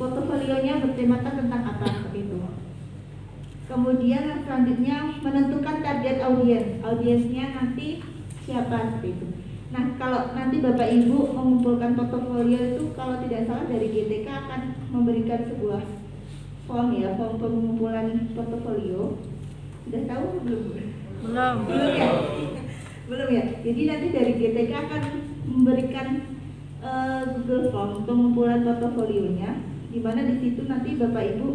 portofolionya bertemakan tentang apa seperti itu. Kemudian yang selanjutnya menentukan target audiensnya nanti siapa seperti itu. Nah, kalau nanti Bapak Ibu mengumpulkan portofolio itu kalau tidak salah dari GTK akan memberikan sebuah form pengumpulan portofolio. Sudah tahu belum? Belum. Belum ya? Belum ya? Jadi nanti dari GTK akan memberikan Google Form pengumpulan portofolionya, di mana di situ nanti Bapak Ibu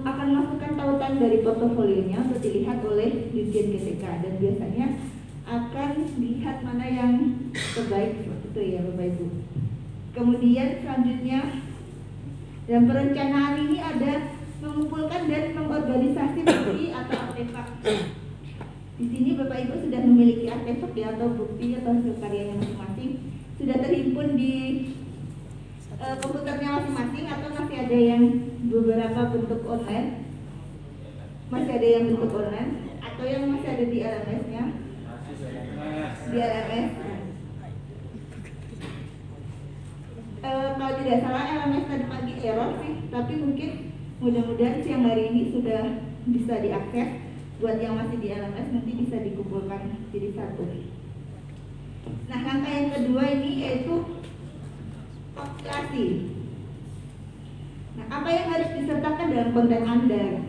akan masukkan tautan dari portofolionya untuk dilihat oleh Dirjen GTK, dan biasanya akan lihat mana yang terbaik seperti itu ya Bapak Ibu. Kemudian selanjutnya dalam perencanaan ini ada mengumpulkan dan mengorganisasi bukti atau artefak. Di sini Bapak Ibu sudah memiliki artefak ya, atau bukti atau hasil karyanya masing-masing sudah terhimpun di komputernya masing-masing, atau masih ada yang beberapa bentuk online, masih ada yang bentuk online, atau yang masih ada di LMS-nya. Di LMS. Kalau tidak salah LMS tadi pagi error sih, tapi mungkin mudah-mudahan siang hari ini sudah bisa diakses. Buat yang masih di LMS nanti bisa dikumpulkan jadi satu. Nah, langkah yang kedua ini yaitu kompilasi. Nah, apa yang harus disertakan dalam konten Anda?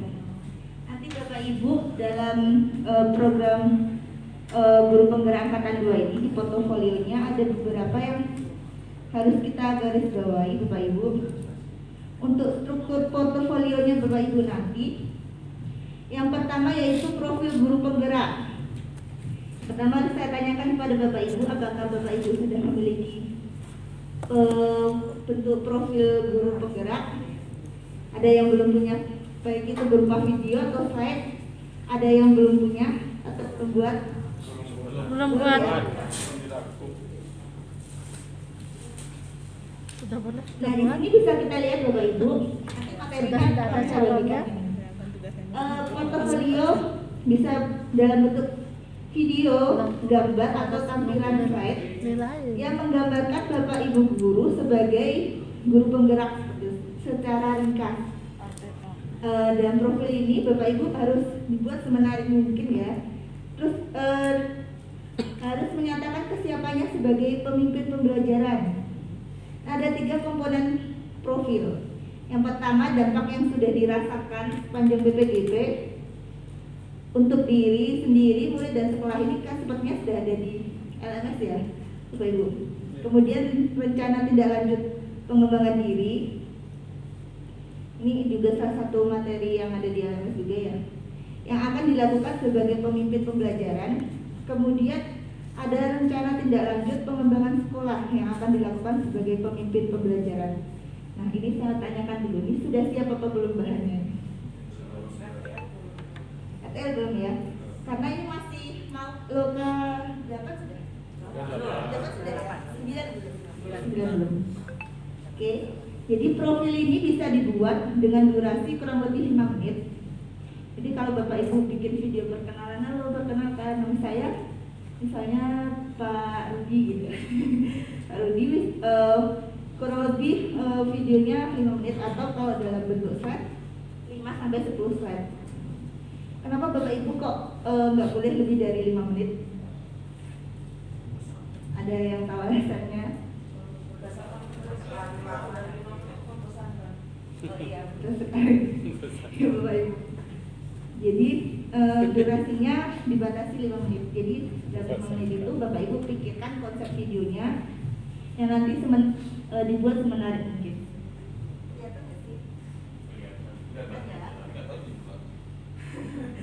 Nanti Bapak Ibu dalam program guru penggerak angkatan 2 ini di portofolionya ada beberapa yang harus kita garis bawahi Bapak Ibu. Untuk struktur portofolionya Bapak Ibu nanti, yang pertama yaitu profil guru penggerak. Pertama saya tanyakan kepada Bapak Ibu, apakah Bapak Ibu sudah memiliki bentuk profil guru penggerak? Ada yang belum punya, baik itu berupa video atau slide. Ada yang belum punya atau membuat? Belum buat. Sudah boleh. Nah, di sini bisa kita lihat Bapak Ibu. Nanti materinya Sudah ada calonnya. Portofolio bisa dalam bentuk video, gambar atau tampilan slide yang menggambarkan Bapak Ibu guru sebagai guru penggerak secara ringkas. Dan profil ini Bapak Ibu harus dibuat semenarik mungkin ya. Terus harus menyatakan kesiapannya sebagai pemimpin pembelajaran. Ada 3 komponen profil. Yang pertama, dampak yang sudah dirasakan sepanjang BPGP untuk diri sendiri, murid dan sekolah ini kan sepertinya sudah ada di LMS ya Bapak Ibu. Kemudian rencana tindak lanjut pengembangan diri, ini juga salah satu materi yang ada di LMS juga ya, yang akan dilakukan sebagai pemimpin pembelajaran. Kemudian ada rencana tindak lanjut pengembangan sekolah yang akan dilakukan sebagai pemimpin pembelajaran. Nah, ini saya tanyakan dulu, ini sudah siap apa belum bahannya? RTL belum ya? Karena ini masih mau lokal dapat sudah? Dapat sudah 9 belum? Oke, jadi profil ini bisa dibuat dengan durasi kurang lebih 5 menit. Jadi kalau Bapak Ibu bikin video perkenalan, halo perkenalkan nama saya, misalnya Pak Rudi gitu. Pak Rudi kurang lebih videonya 5 menit, atau kalau dalam bentuk slide 5-10 slide. Kenapa Bapak Ibu kok nggak boleh lebih dari 5 menit? Ada yang tahu alasannya? Oh iya, betul sekali. Ya Bapak Ibu. Jadi durasinya dibatasi 5 menit. Jadi dalam 5 menit itu Bapak Ibu pikirkan konsep videonya yang nanti dibuat semenarik mungkin.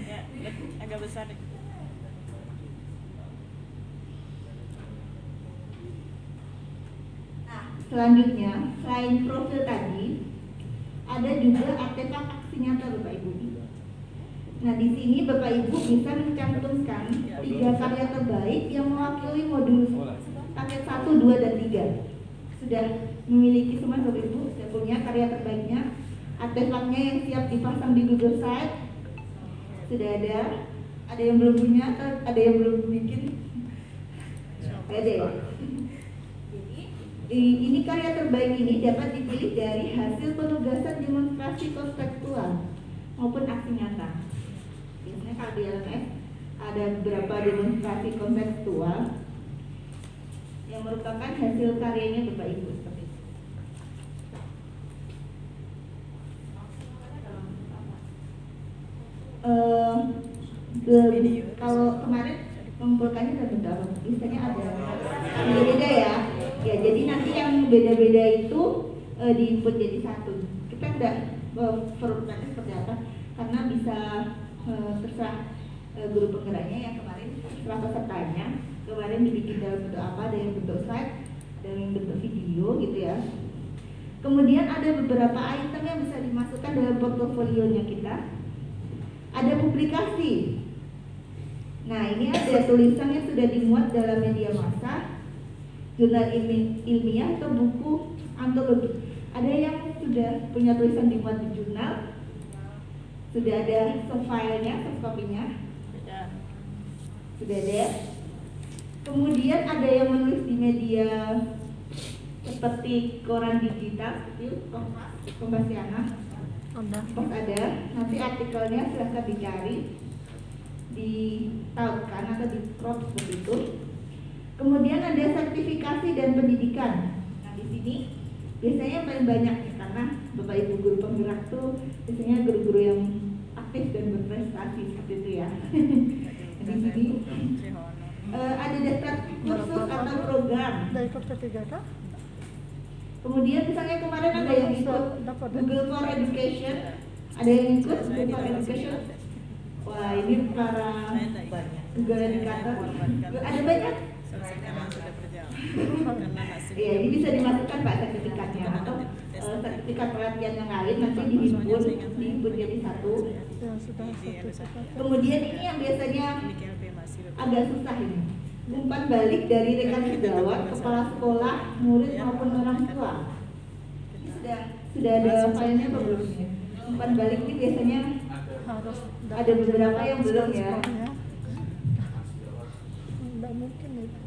Ya, agak besar. Nah, selanjutnya selain profil tadi, ada juga artefak aksi nyata Bapak Ibu. Nah, di sini Bapak Ibu bisa mencantumkan 3 karya terbaik yang mewakili modul paket 1, 2, dan 3. Sudah memiliki semua Bapak Ibu, sudah punya karya terbaiknya, artefaknya yang siap dipasang di Google Site. Sudah ada yang belum punya atau ada yang belum bikin? Ada ya? Jadi Ini karya terbaik ini dapat dipilih dari hasil penugasan demonstrasi konseptual maupun aksi nyata. Biasanya kalau di LMS ada beberapa demonstrasi konseptual yang merupakan hasil karyanya Bapak Ibu seperti itu. Kalau kemarin mengumpulkannya dalam bentuk apa? Biasanya ada beda-beda ya. Ya, jadi nanti yang beda-beda itu diinput jadi satu. Kita udah formatnya seperti apa? Karena bisa terserah guru penggeraknya yang kemarin, terserah pesertanya. Kemarin dibikin dalam bentuk apa? Ada yang bentuk slide, ada yang bentuk video gitu ya. Kemudian ada beberapa item yang bisa dimasukkan dalam portofolionya kita. Ada publikasi. Nah, ini ada tulisan yang sudah dimuat dalam media massa, jurnal ilmiah atau buku antologi. Ada yang sudah punya tulisan dimuat di jurnal, sudah ada soft file-nya, soft copy-nya, sudah ada. Kemudian ada yang menulis di media seperti koran digital, seperti Kompasiana, ada. Nanti artikelnya silahkan dicari, ditautkan atau di crop seperti itu. Kemudian ada sertifikasi dan pendidikan. Nah, di sini biasanya yang paling banyak ya, karena Bapak Ibu guru penggerak tuh biasanya guru-guru yang aktif dan berprestasi seperti itu ya. Di sini ada daftar kursus atau program. Dari kota tiga kah? Kemudian misalnya kemarin ada yang ikut Google for Education, ada yang ikut Google for Education. Wah, ini para Google Educator. Ada banyak. Iya, ini bisa dimasukkan Pak sertifikatnya atau sertifikat pelatihan yang lain nanti dihimpun jadi satu. Kemudian ini yang biasanya agak susah ini, umpan balik dari rekan sejawat, kepala sekolah, murid maupun orang tua. Ini sudah ada filenya atau belum ya? Umpan balik ini biasanya Harus ada beberapa yang belum ya. Tidak mungkin itu.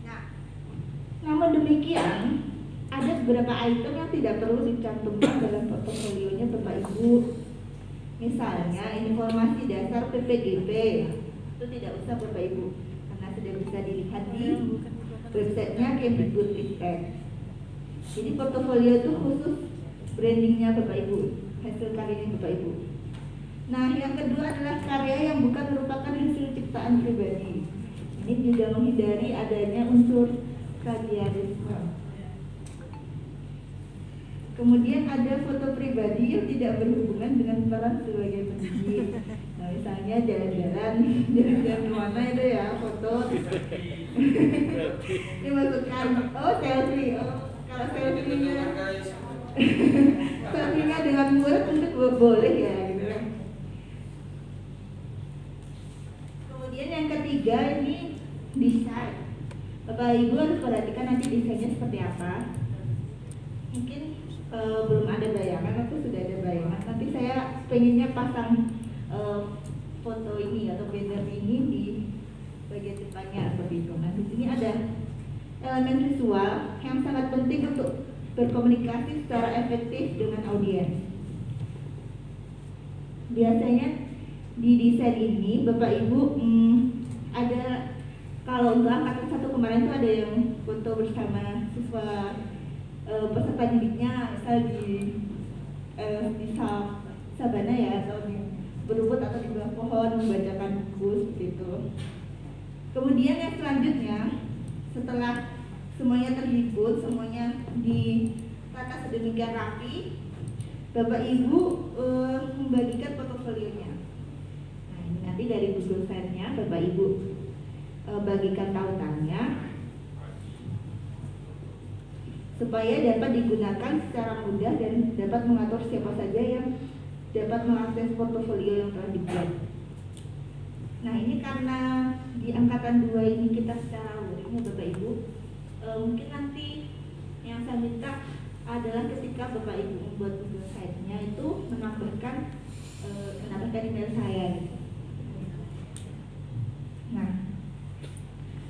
Nah, namun demikian ada beberapa item yang tidak perlu dicantumkan dalam portofolionya Bapak Ibu. Misalnya informasi dasar PPDB itu tidak usah Bapak Ibu, karena sudah bisa dilihat di websitenya Kemdikbudristek. Jadi portofolio itu khusus brandingnya Bapak Ibu, hasil karyanya Bapak Ibu. Nah, yang kedua adalah karya yang bukan merupakan hasil ciptaan pribadi. Ini juga menghindari adanya unsur plagiarisme. Kemudian ada foto pribadi yang tidak berhubungan dengan peran sebagai pendidik. Nah, misalnya jalan-jalan kemana itu ya, foto. Ini masukkan, selfie. Kalau selfie-nya selfie-nya dengan murid untuk boleh ya gitu kan. Kemudian yang ketiga ini desain. Bapak Ibu harus perhatikan nanti desainnya seperti apa. Mungkin belum ada bayangan atau sudah ada bayangan. Nanti saya pengennya pasang foto ini atau banner ini di bagian depannya seperti itu. Nah, di sini ada elemen visual yang sangat penting untuk berkomunikasi secara efektif dengan audiens. Biasanya di desain ini Bapak Ibu ada, kalau untuk angkatan 1 kemarin tuh ada yang foto bersama siswa peserta didiknya, misal di sabana ya, atau di berumput atau di bawah pohon membacakan buku seperti itu. Kemudian yang selanjutnya, setelah semuanya terliput, semuanya ditata sedemikian rapi, Bapak Ibu membagikan portofolionya. Nah, ini nanti dari Google File-nya Bapak Ibu bagikan tautannya supaya dapat digunakan secara mudah dan dapat mengatur siapa saja yang dapat mengakses portofolio yang telah dibuat. Nah, ini karena di angkatan 2 ini kita secara luring ya Bapak Ibu, mungkin nanti yang saya minta adalah ketika Bapak Ibu membuat Google Site-nya itu menambahkan email saya gitu. Nah,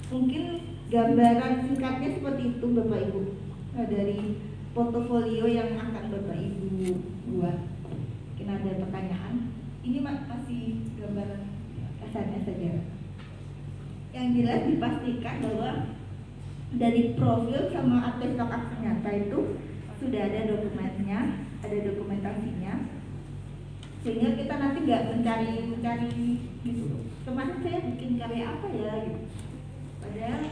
mungkin gambaran singkatnya seperti itu Bapak Ibu, dari portofolio yang akan Bapak Ibu buat. Mungkin ada pertanyaan. Ini masih gambaran kasarnya saja. Yang jelas dipastikan bahwa dari profil sama akte stok akta nyata itu sudah ada dokumennya, ada dokumentasinya, sehingga kita nanti nggak mencari gitu. Kemarin saya bikin karya apa ya gitu. Padahal